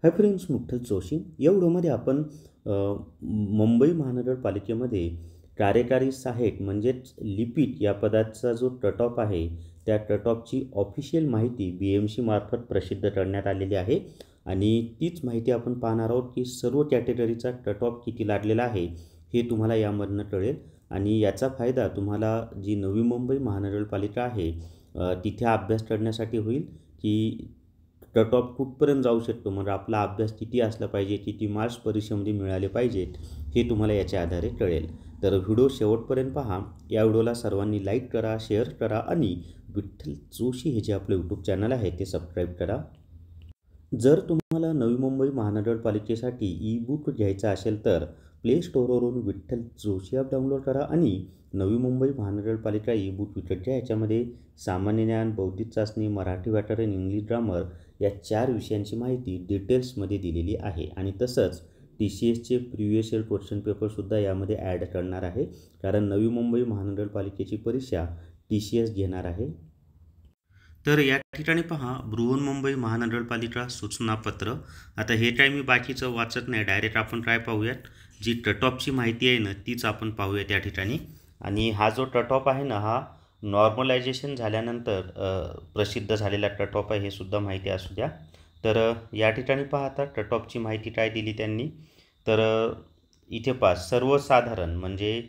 Hi friends, मुठ्ठल Joshi या व्हिडिओमध्ये आपण मुंबई महानगरपालिकेमध्ये कार्यकारी सहाय्यक म्हणजेच लिपिक या पदाचा जो कट ऑफ आहे त्या कट ऑफची ऑफिशियल माहिती BMC मार्फत प्रसिद्ध करण्यात आलेली आहे आणि तीच माहिती आपण पाहणार आहोत की सर्व कॅटेगरीचा कट ऑफ किती लागलेला आहे हे तुम्हाला यामधनं कळेल आणि याचा फायदा तुम्हाला जी नवी मुंबई महानगरपालिका आहे तिथे अभ्यास करण्यासाठी होईल की कट ऑफ कुठपर्यंत जाऊ शकतो, म्हणजे आपला अभ्यास किती असला पाहिजे, किती मार्क्स परीक्षेमध्ये मिळाले पाहिजेत हे तुम्हाला याच्या आधारे कळेल. तर व्हिडिओ शेवटपर्यंत पहा. या व्हिडिओला सर्वांनी लाईक करा, शेअर करा आणि विठ्ठल जोशी हे जे आपलं यूट्यूब चॅनल आहे ते सबस्क्राईब करा. जर तुम्हाला नवी मुंबई महानगरपालिकेसाठी ई बुक घ्यायचा असेल तर प्ले स्टोअरवरून विठ्ठल जोशी ॲप डाउनलोड करा आणि नवी मुंबई महानगरपालिका ई बुक विकत घ्या. याच्यामध्ये सामान्य ज्ञान, बौद्धिक चाचणी, मराठी व्याकरण, इंग्लिश ग्रामर या 4 विषयांची माहिती डिटेल्समध्ये दिलेली आहे आणि तसंच TCSचे प्रिव्हियस इयर क्वेश्चन पेपरसुद्धा यामध्ये ॲड करणार आहे, कारण नवी मुंबई महानगरपालिकेची परीक्षा TCS घेणार आहे. तर या ठिकाणी पहा, बृहन्मुंबई महानगरपालिका सूचनापत्र. आता हे काय मी बाकीचं वाचत नाही, डायरेक्ट आपण काय पाहूयात, जी कट ऑफची माहिती आहे ना तीच आपण पाहूयात या ठिकाणी. आणि हा जो कट ऑफ आहे ना हा नॉर्मलायझेशन झाल्यानंतर प्रसिद्ध झालेला कट ऑफ आहे, हे सुद्धा माहिती असू द्या. तर या ठिकाणी पाहता कट ऑफची माहिती काय दिली त्यांनी. तर इथे पहा, सर्वसाधारण म्हणजे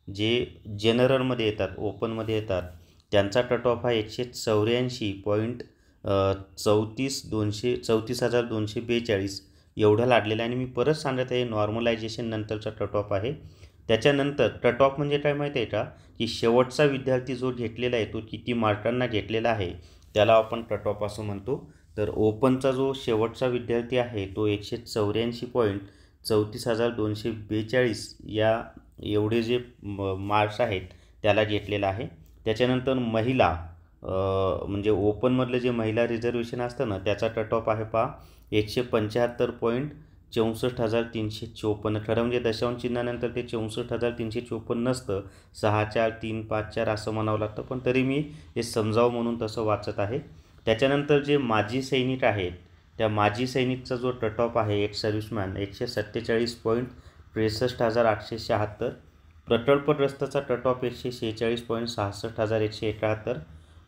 जे जनरलमध्ये येतात, ओपनमध्ये येतात त्यांचा कट ऑफ हा 184.34,242 एवढा लागलेला आहे. आणि मी परत सांगत आहे, नॉर्मलायझेशन नंतरचा कट ऑफ आहे. त्याच्यानंतर कट ऑफ म्हणजे काय माहिती आहे का, की शेवटचा विद्यार्थी जो घेतलेला आहे तो किती मार्कांना घेतलेला आहे त्याला आपण कट ऑफ असं म्हणतो. तर ओपनचा जो शेवटचा विद्यार्थी आहे तो 184.34,242 या एवढे जे मार्क्स आहेत त्याला घेतलेला आहे. त्याच्यानंतर महिला म्हणजे ओपनमधलं जे महिला रिझर्वेशन असतं ना त्याचा कट ऑफ आहे पहा 175.64,354. खरं म्हणजे दशांश चिन्हानंतर ते 64,354 नसतं, 6 4 3 5 4 असं म्हणावं लागतं, पण तरी मी हे समजावं म्हणून तसं वाचत आहे. त्याच्यानंतर जे माजी सैनिक आहेत त्या माजी सैनिकचा जो कट ऑफ आहे एक सर्व्हिसमॅन 147.63,876. प्रकल्पग्रस्तचा कट ऑफ 146.66,171.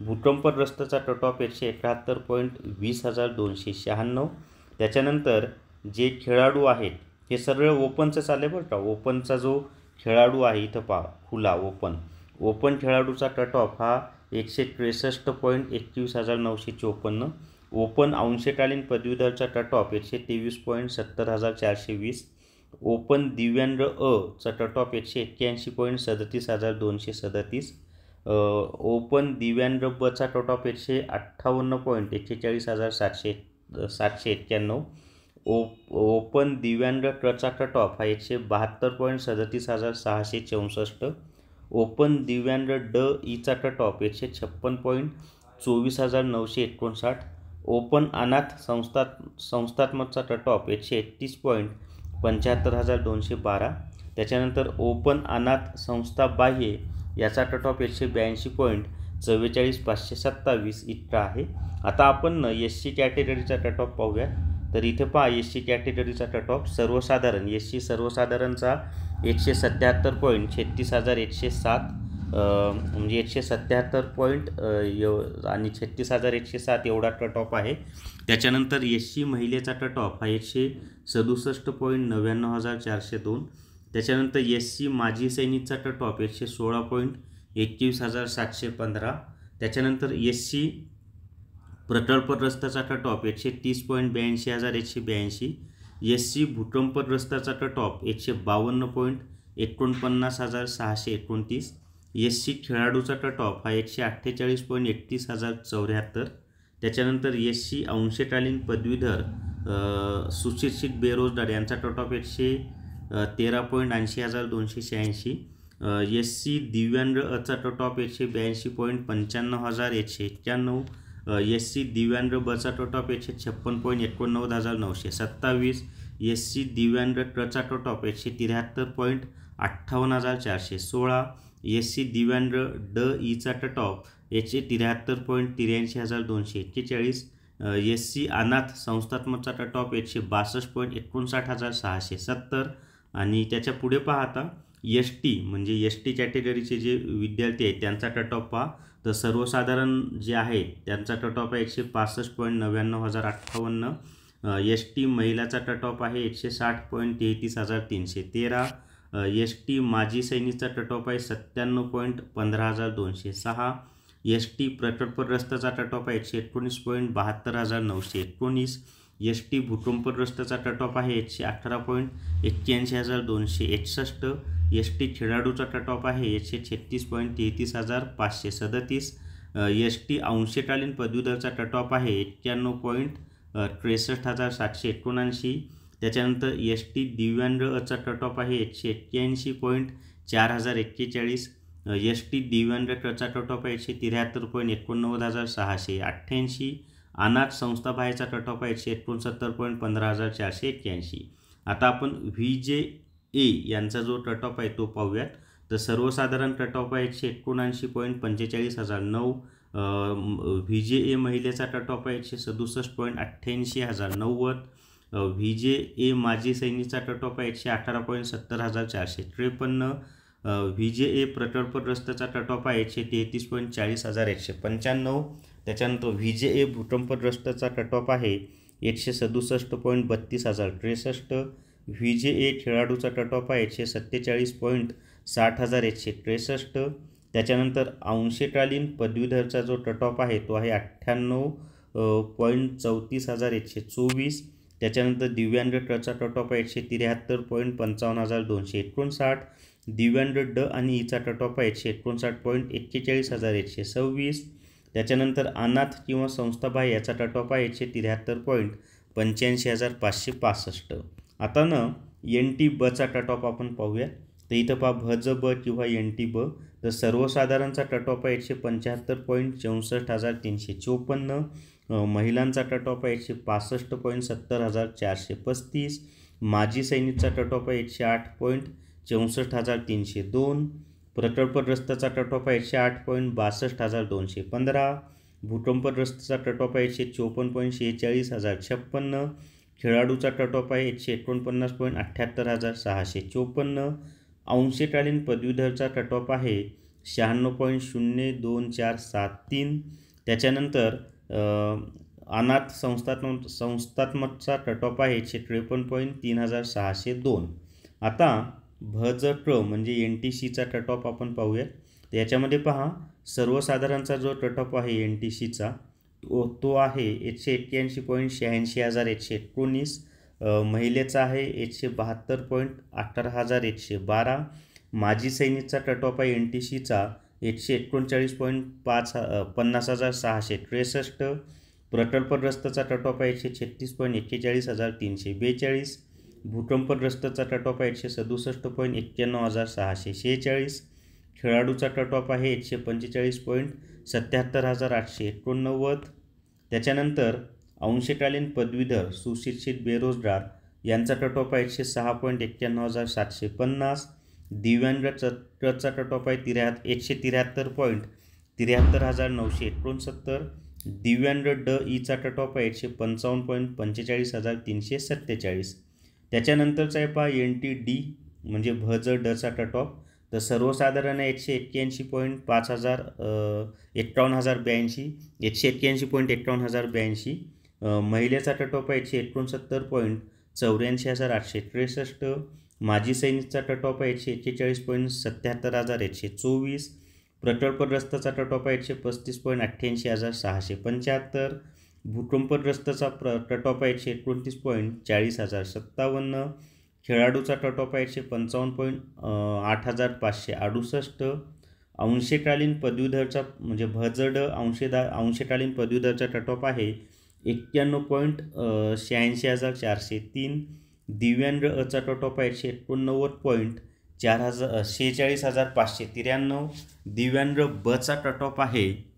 भूकंपग्रस्तचा कट ऑफ 171.20,296. त्याच्यानंतर जे खेळाडू आहेत हे सगळं ओपनचं चालले बरं का. ओपनचा जो खेळाडू आहे इथं पहा, खुला ओपन खेळाडूचा कट ऑफ हा 163.21,954. ओपन अंशकालीन पदवीधरचा कट ऑफ 123.70,420. ओपन दिव्यांग चा कट ऑफ 181.37,237. ओपन दिव्यांग बचा कट ऑफ 158.41,791. ओपन दिव्यांग चा कट ऑफ हा 172.37,664. ओपन दिव्यांग ईचा कट ऑफ 156.24,959. ओपन अनाथ संस्थात्मकचा कट ऑफ 131.75,212. त्याच्यानंतर ओपन अनाथ संस्था बाह्य याचा कट ऑफ 182.44,527 इतका आहे. आता आपण SC कॅटेगरीचा कट ऑफ पाहूया. तर इथे पहा, SC कॅटेगरीचा कट ऑफ सर्वसाधारण SC सर्वसाधारणचा 177.36,107 म्हणजे 177 आणि 36,107 एवढा कट ऑफ आहे. त्याच्यानंतर SC महिलेचा कट ऑफ हा 167.99,402. त्याच्यानंतर SC माजी सैनिकचा कट ऑफ 116.21,715. त्याच्यानंतर SC प्रकल्पग्रस्ताचा कट ऑफ 130.82,182. SC भूकंपग्रस्ताचा कट ऑफ 152.49,629. SC खेळाडूचा कट ऑफ हा 148.31,074. त्याच्यानंतर SC अंशकालीन पदवीधर सुशिक्षित बेरोजगार यांचा कट ऑफ 113.80,286. SC दिव्यांग चा कट ऑफ 182.95,191. SC दिव्यांग बचा कट ऑफ 156.89,927. SC दिव्यांग चा कट ऑफ 173.58,416. SC दिव्यांग ईचा कट ऑफ 173.83,241. SC अनाथ संस्थात्मकचा कट ऑफ 162,59,670 आणि त्याच्या पुढे पहा आता ST म्हणजे ST कॅटेगरीचे जे विद्यार्थी आहेत त्यांचा कट ऑफ पहा तर सर्वसाधारण जे आहे त्यांचा कट ऑफ आहे 165,99,058. ST महिलाचा कट ऑफ आहे 160,33,313. ST माजी सैनिकचा कट ऑफ आहे 97,15,206. ST प्रकल्पग्रस्ताचा कट ऑफ आहे 119,72,919. ST भूकंपग्रस्ताचा कट ऑफ आहे 118,81,261. ST खेळाडूचा कट ऑफ आहे 136,33,537. ST अंशकालीन पदवीधरचा कट ऑफ आहे 91,63,779. त्याच्यानंतर ST दिव्यांगचा कट ऑफ आहे 181,4,041. ST दिव्यांग कचा कट ऑफ आहे 173,89,688. अनाथ संस्थाबाहेरचा कट ऑफ आहे 169,15,481. आता आपण VJA यांचा जो कट ऑफ आहे तो पाहूयात. तर सर्वसाधारण कट ऑफ आहे 179,45,009. VJA महिलेचा कट ऑफ आहे 167,88,090. VJA माजी सैनिकचा कट ऑफ आहे 118,70,453. VJA प्रकल्पग्रस्ताचा कट ऑफ आहे 133,40,195. त्याच्यानंतर VJA भूकंपग्रस्ताचा कट ऑफ आहे 167,32,063. VJA खेळाडूचा कट ऑफ आहे 147,60,163. त्याच्यानंतर अंशकालीन पदवीधरचा जो कट ऑफ आहे तो आहे 98,34,124. त्याच्यानंतर दिव्यांग कचा कट ऑफ आहे 173,55,259. दिव्यांग ड आणि ईचा कट ऑफ आहे 159,41,126. त्याच्यानंतर अनाथ किंवा संस्थाबाह्य याचा कट ऑफ आहे 173,85,565. आता NT बचा कट ऑफ आपण पाहूया. तर इथं पहा भज ब किंवा NT ब. तर सर्वसाधारणचा कट ऑफ आहे 175,64,354. महिलांचा कट ऑफ आहे 165,70,435. माजी सैनिकचा कट ऑफ आहे 108,64,302. प्रकल्पग्रस्ताचा कट ऑफ आहे 108,62,215. भूकंपग्रस्ताचा कट ऑफ आहे 154,46,056. खेळाडूचा कट ऑफ आहे 149,78,654. अंशकालीन पदवीधरचा कट ऑफ आहे 96,02473. त्याच्यानंतर अनाथ संस्थात्मकचा कट ऑफ आहे 53,3602. आता भज क म्हणजे NTCचा कट ऑफ आपण पाहूया. तर याच्यामध्ये पहा सर्वसाधारणचा जो कट ऑफ आहे NTCचा तो आहे 181,86,119. महिलेचा आहे 172,18,112. माजी सैनिकचा कट ऑफ आहे NTCचा 139,50,663. प्रकल्पग्रस्ताचा कट ऑफ आहे 136,41,342. भूकंपग्रस्ताचा कट ऑफ आहे 167,91,646. खेळाडूचा कट ऑफ आहे 145,77,889. त्याच्यानंतर अंशकालीन पदवीधर सुशिक्षित बेरोजगार यांचा कट ऑफ आहे 106,91,750. दिव्यांग कचा कट ऑफ आहे 173,73,969. दिव्यांग ड ईचा कट ऑफ आहे 155,45,347. त्याच्यानंतरचा आहे पहा NTD म्हणजे भज डचा कट ऑफ. तर सर्वसाधारण आहे 181,51,082. 181,51,082. महिलेचा कट ऑफ आहे 169,84,863. माजी सैनिकचा कट ऑफ आहे 141,77,124. प्रकल्पग्रस्ताचा कट ऑफ आहे 135,88,675. भूकंपग्रस्ताचा कट ऑफ आहे 129,40,057. खेळाडूचा कट ऑफ आहे 55,08,568. अंशकालीन पदवीधरचा म्हणजे भजड अंशकालीन पदवीधरचा कट ऑफ आहे 91,86,403. दिव्यांग अचा कट ऑफ आहे 46,593. दिव्यांग बचा कट ऑफ आहे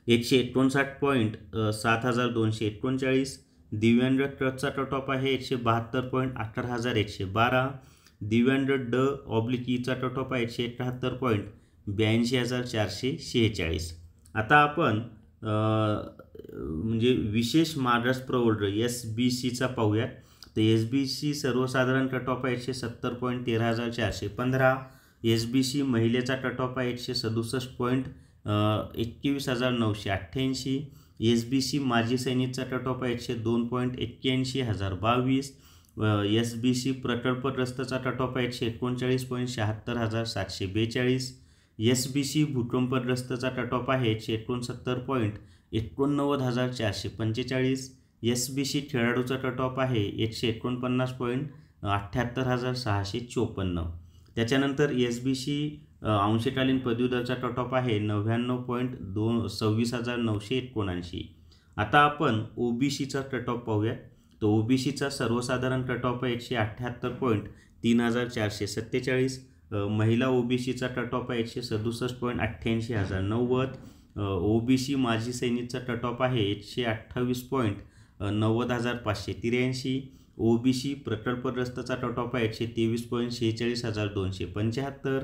159,7,239. दिव्यांग क्रचा कट ऑफ आहे 172,18,112. दिव्यांग ड ऑब्लिक ईचा कट ऑफ आहे 171,82,446. आता आपण म्हणजे विशेष महाराज प्रवर्ग SBCचा पाहूयात. तर SBC सर्वसाधारण कट ऑफ आहे 170.13,415. SBC महिलेचा कट ऑफ आहे 167.21,988. SBC माजी सैनिकचा कट ऑफ आहे 102.81,022. SBC प्रकल्पग्रस्तचा कट ऑफ आहे 139.76,742. SBC भूकंपग्रस्तचा कट ऑफ आहे 169.89,445. SBC खेळाडूचा कट ऑफ आहे 149.78,654. त्याच्यानंतर SBC अंशकालीन पदवीधरचा कट ऑफ आहे 99.26,979. आता आपण OBCचा कट ऑफ पाहूया. तो OBCचा सर्वसाधारण कट ऑफ आहे 178.3,447. महिला OBCचा कट ऑफ आहे 167.88,090. OBC माजी सैनिकचा कट ऑफ आहे 128.90,583. OBC प्रकल्पग्रस्तचा कट ऑफ आहे 123.46,275.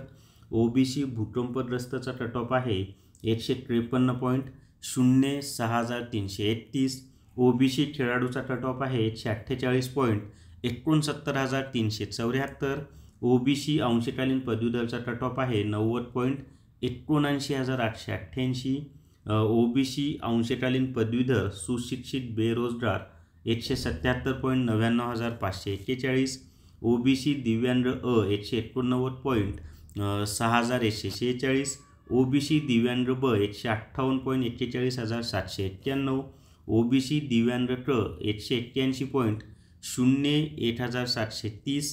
OBC भूकंपग्रस्तचा कट ऑफ आहे 153.06,331. OBC खेळाडूचा कट ऑफ आहे 148.69,374. OBC अंशकालीन पदवीधरचा कट ऑफ आहे 90.79,888. OBC अंशकालीन पदवीधर सुशिक्षित बेरोजगार 177.99,541. OBC दिव्यांग 189.6,146. OBC दिव्यांग ब 158.41,791. OBC दिव्यांग क 181.01,730.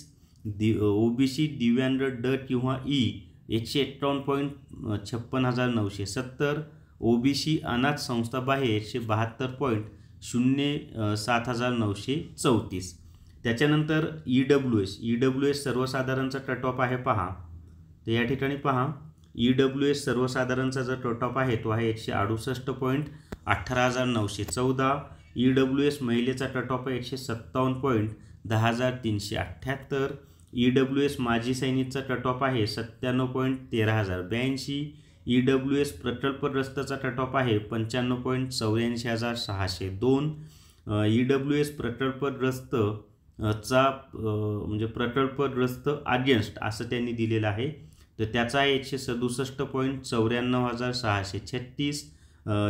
OBC दिव्यांग ड किंवा ई 151.56,970. OBC अनाथ संस्थाबाह्य 172.07,934. त्याच्यानंतर EWS सर्वसाधारणचा कट ऑफ आहे पहा. तर या ठिकाणी पहा EWS सर्वसाधारणचा जो कट ऑफ आहे तो आहे 168.18,914. EWS महिलेचा कट ऑफ आहे 157.10,378. EWS माजी सैनिकचा कट ऑफ आहे 97.13,082. EWS प्रकल्पग्रस्तचा कट ऑफ आहे 95.84,602. EWS प्रकल्पग्रस्त चा म्हणजे प्रकल्पग्रस्त अगेन्स्ट असं त्यांनी दिलेलं आहे. तर त्याचा आहे 167.94,636.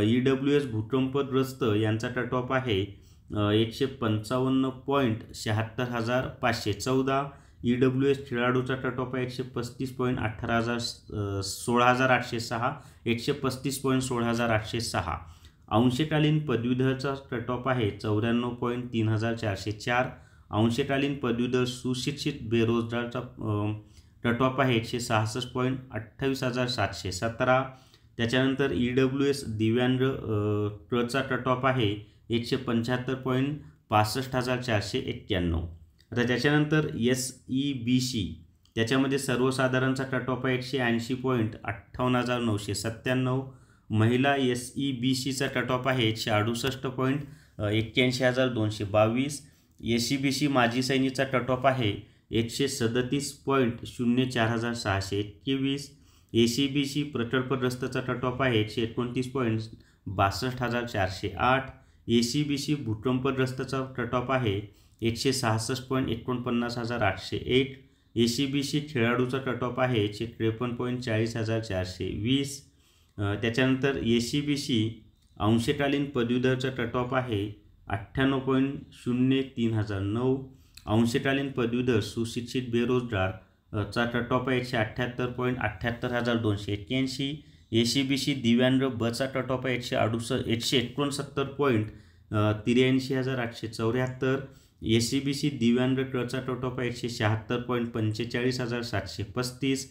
EWS भूकंपग्रस्त यांचा कट ऑफ आहे 155.76,514. EWS खेळाडूचा कट ऑफ आहे 135.16,806. 135.16,806. अंशकालीन पदवीधरचा कट ऑफ आहे 94.3,404. अंशकालीन पदवीधर सुशिक्षित बेरोजगारचा कट ऑफ आहे 166.28,717. त्याच्यानंतर EWS दिव्यांग चा कट ऑफ आहे 175.65,491. आता त्याच्यानंतर SEBC त्याच्यामध्ये सर्वसाधारणचा कट ऑफ आहे 180.58,997. महिला SEBCचा कट ऑफ आहे 168.81,222. SEBC माजी सैनिकचा कट ऑफ आहे 137.04,621. SEBC प्रकल्पग्रस्तचा कट ऑफ आहे 129.62,408. SEBC भूकंपग्रस्तचा कट ऑफ आहे 166.49,801. SEBC खेळाडूचा कट ऑफ आहे 153.40,420. त्याच्यानंतर SEBC अंशकालीन पदवीधरचा कट ऑफ आहे 98.03,009. अंशकालीन पदवीधर सुशिक्षित बेरोजगार चा कट ऑफ आहे 178.78,281. SEBC दिव्यांग बचा कट ऑफ आहे 169.83,874. SEBC दिव्यांग क्रचा कट ऑफ आहे 176.45,735.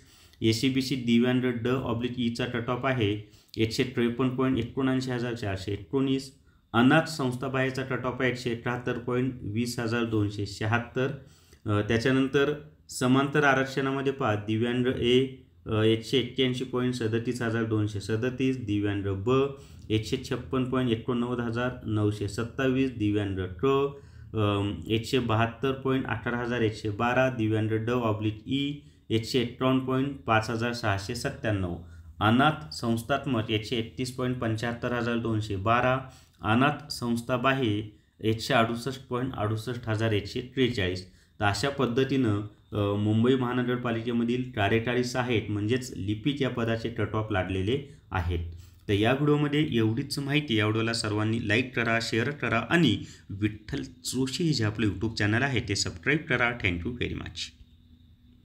SEBC दिव्यांग ड ऑब्लिक ईचा कट ऑफ आहे 153.79,419. अनाथ संस्थाबाह्यचा कट ऑफ आहे 171.20,276. त्याच्यानंतर समांतर आरक्षणामध्ये पहा दिव्यांग ए 181.37,237. दिव्यांग ब 156.89,927. दिव्यांग क 172.18,112. दिव्यांग ड ऑब्लिक ई 151.5,697. अनाथ संस्थात्मक 131,75,212. अनाथ संस्थाबाह्य 168,68,143. तर अशा पद्धतीनं मुंबई महानगरपालिकेमधील कार्यकारी सहाय्यक म्हणजेच लिपिक या पदाचे कट ऑफ लागलेले आहेत. तर या व्हिडिओमध्ये एवढीच माहिती. या व्हिडिओला सर्वांनी लाईक करा, शेअर करा आणि विठ्ठल जोशी हे जे आपलं यूट्यूब चॅनल आहे ते सबस्क्राईब करा. Thank you very much.